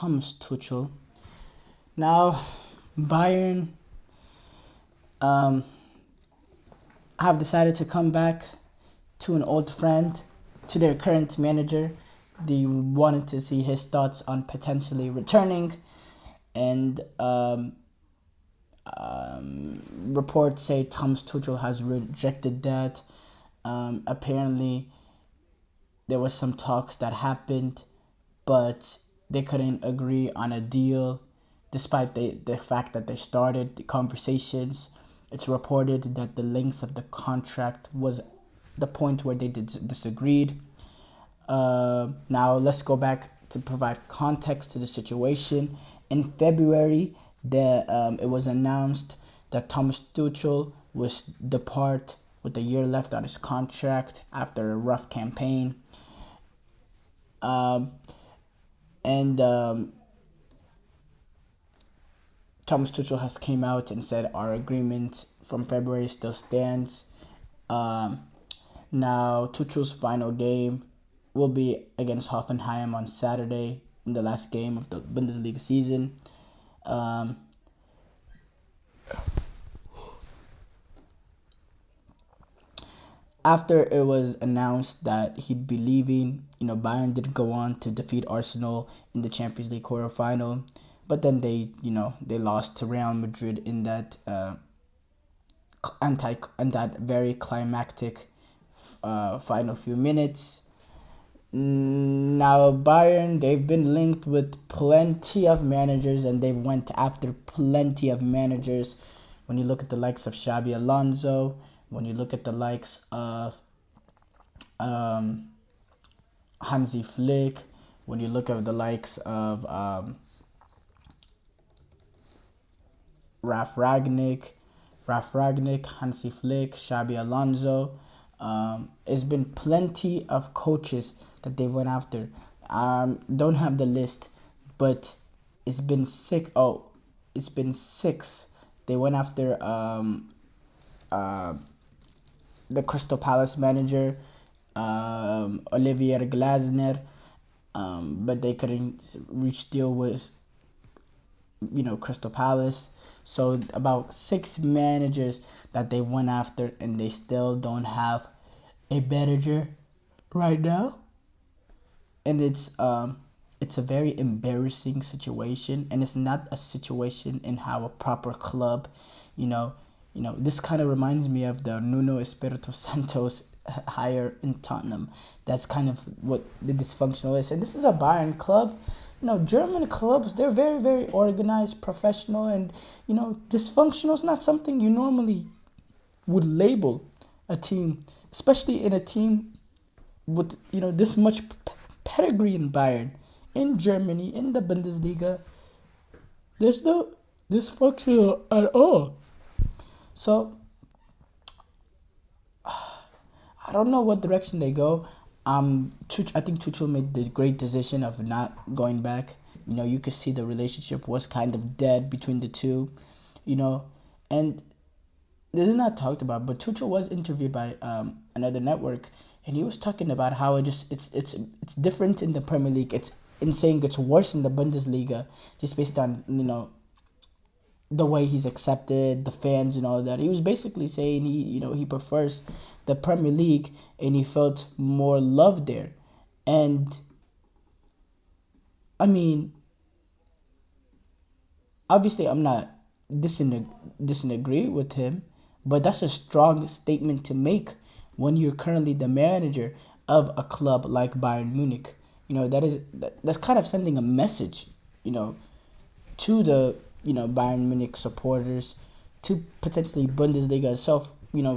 Thomas Tuchel. Now, Bayern um, have decided to come back to an old friend, to their current manager. They wanted to see his thoughts on potentially returning, and reports say Thomas Tuchel has rejected that. Apparently, there was some talks that happened, but they couldn't agree on a deal, despite the fact that they started the conversations. It's reported that the length of the contract was the point where they disagreed. Now let's go back to provide context to the situation. In February, it was announced that Thomas Tuchel was depart with a year left on his contract after a rough campaign. Um, and Thomas Tuchel has came out and said our agreement from February still stands. Um, Now Tuchel's final game will be against Hoffenheim on Saturday in the last game of the Bundesliga season. Um, After it was announced that he'd be leaving, Bayern did go on to defeat Arsenal in the Champions League quarterfinal, but then they lost to Real Madrid in that very climactic final few minutes. Now Bayern, they've been linked with plenty of managers, and they went after plenty of managers. When you look at the likes of Xabi Alonso, when you look at the likes of um, Hansi Flick, when you look at the likes of Ralf Ragnick, Hansi Flick, Xabi Alonso. There's been plenty of coaches that they went after. Don't have the list, but it's been six. Oh, it's been six. They went after the Crystal Palace manager, Olivier Glasner, but they couldn't reach deal with Crystal Palace. So about six managers that they went after, and they still don't have a manager right now. And it's a very embarrassing situation, and it's not a situation in how a proper club, this kind of reminds me of the Nuno Espirito Santos hire in Tottenham. That's kind of what the dysfunctional is. And this is a Bayern club. German clubs, they're very, very organized, professional, and, dysfunctional is not something you normally would label a team, especially in a team with, this much pedigree in Bayern, in Germany, in the Bundesliga. There's no dysfunctional at all. So, I don't know what direction they go. I think Tuchel made the great decision of not going back. You could see the relationship was kind of dead between the two, and this is not talked about. But Tuchel was interviewed by another network, and he was talking about how it's different in the Premier League. It's in saying it's worse in the Bundesliga, just based on the way he's accepted, the fans and all that. He was basically saying he prefers the Premier League, and he felt more love there. And I mean, obviously I'm not disagree with him, but that's a strong statement to make when you're currently the manager of a club like Bayern Munich. That's kind of sending a message, to the Bayern Munich supporters, to potentially Bundesliga itself.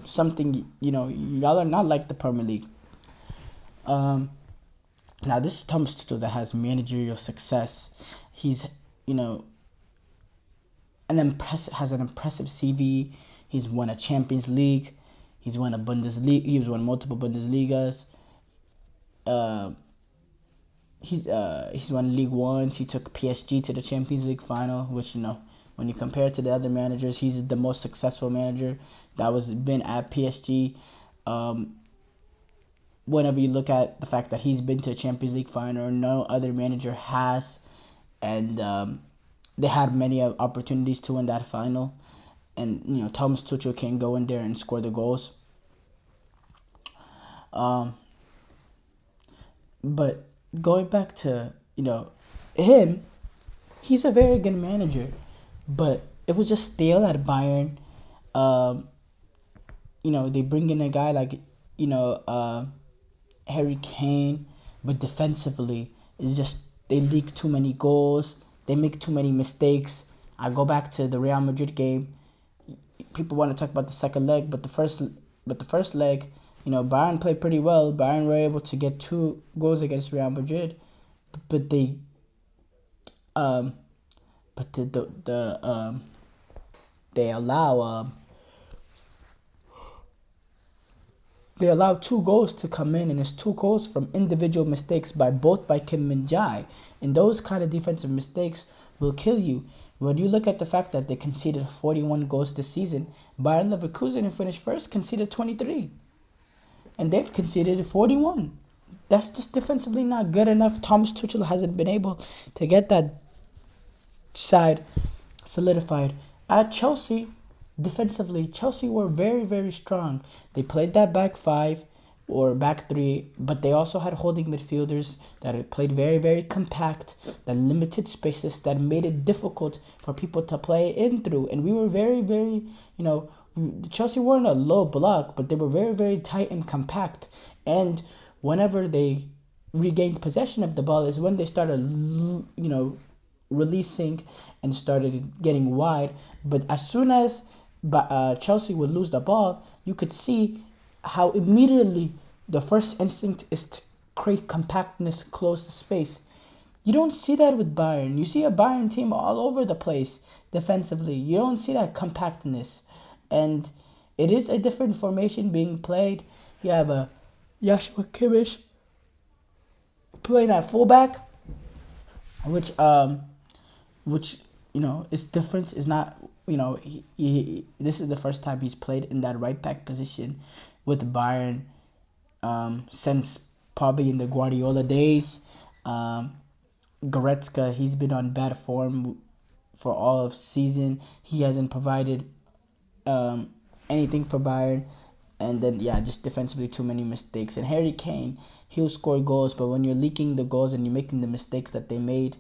Something y'all are not like the Premier League. Now this is Thomas Tuchel that has managerial success. He's has an impressive CV. He's won a Champions League. He's won a Bundesliga. He's won multiple Bundesligas. He's won League Ones. He took PSG to the Champions League final, which when you compare it to the other managers, he's the most successful manager that was been at PSG. Whenever you look at the fact that he's been to a Champions League final, no other manager has. and they had many opportunities to win that final, and Thomas Tuchel can go in there and score the goals. Um, but going back to him, he's a very good manager, but it was just stale at Bayern. Um, they bring in a guy like you know uh, Harry Kane, but defensively, it's just they leak too many goals. They make too many mistakes. I go back to the Real Madrid game. People want to talk about the second leg, but the first leg, Bayern played pretty well. Bayern were able to get 2 goals against Real Madrid, but they um but they allow they allow 2 goals to come in, and it's 2 goals from individual mistakes by Kim Min Jae, and those kind of defensive mistakes will kill you. When you look at the fact that they conceded 41 goals this season, Bayern Leverkusen, who finished first, conceded 23, and they've conceded 41. That's just defensively not good enough. Thomas Tuchel hasn't been able to get that side solidified. At Chelsea, defensively, Chelsea were very, very strong. They played that back five or back three, but they also had holding midfielders that played very, very compact, that limited spaces, that made it difficult for people to play in through. And we were very, very, Chelsea weren't a low block, but they were very, very tight and compact. And whenever they regained possession of the ball is when they started, releasing and started getting wide. But as soon as Chelsea would lose the ball, you could see how immediately the first instinct is to create compactness, close the space. You don't see that with Bayern. You see a Bayern team all over the place defensively. You don't see that compactness. And it is a different formation being played. You have a Joshua Kimmich playing at fullback, which is different. Is not this is the first time he's played in that right back position with Bayern since probably in the Guardiola days. Goretzka, he's been on bad form for all of season. He hasn't provided anything for Bayern. And then, just defensively, too many mistakes. And Harry Kane, he'll score goals, but when you're leaking the goals and you're making the mistakes that they made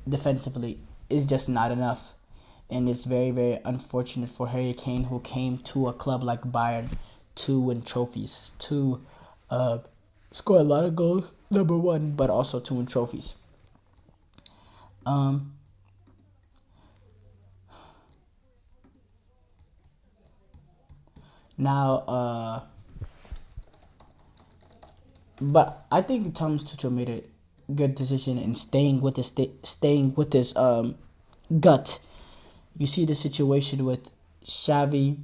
defensively, it's just not enough. And it's very, very unfortunate for Harry Kane, who came to a club like Bayern to win trophies, to score a lot of goals, number one, but also to win trophies. Now, but I think Thomas Tuchel made a good decision in staying with his gut. You see the situation with Xavi,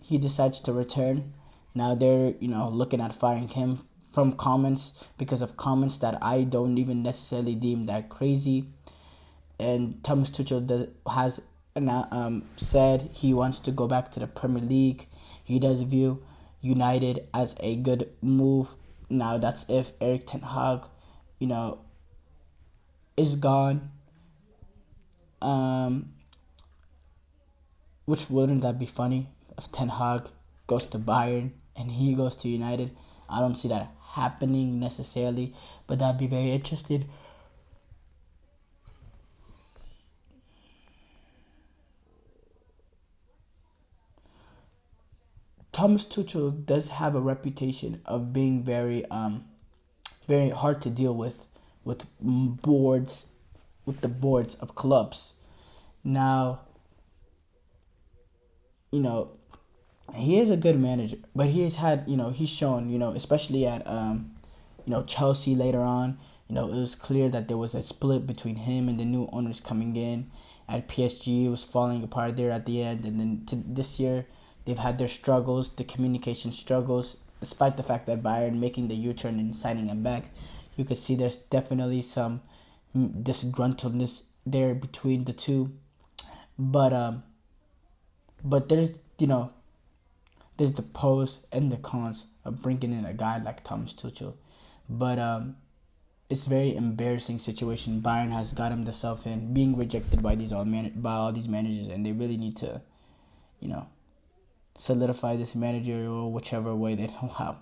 he decides to return. Now they're looking at firing him from comments because of comments that I don't even necessarily deem that crazy. And Thomas Tuchel has said he wants to go back to the Premier League. He does view United as a good move. Now that's if Erik ten Hag, is gone. Which wouldn't that be funny if Ten Hag goes to Bayern and he goes to United? I don't see that happening necessarily, but that'd be very interesting. Thomas Tuchel does have a reputation of being very hard to deal with boards, with the boards of clubs. Now, he is a good manager, but he has had, he's shown, especially at, Chelsea later on, it was clear that there was a split between him and the new owners coming in. At PSG, it was falling apart there at the end, and then this year, they've had their struggles, the communication struggles, despite the fact that Bayern making the U-turn and signing him back. You could see there's definitely some disgruntledness there between the two. But there's there's the pros and the cons of bringing in a guy like Thomas Tuchel. But it's very embarrassing situation Bayern has got themselves in, being rejected by by all these managers, and they really need to, you know, solidify this managerial whichever way they know how.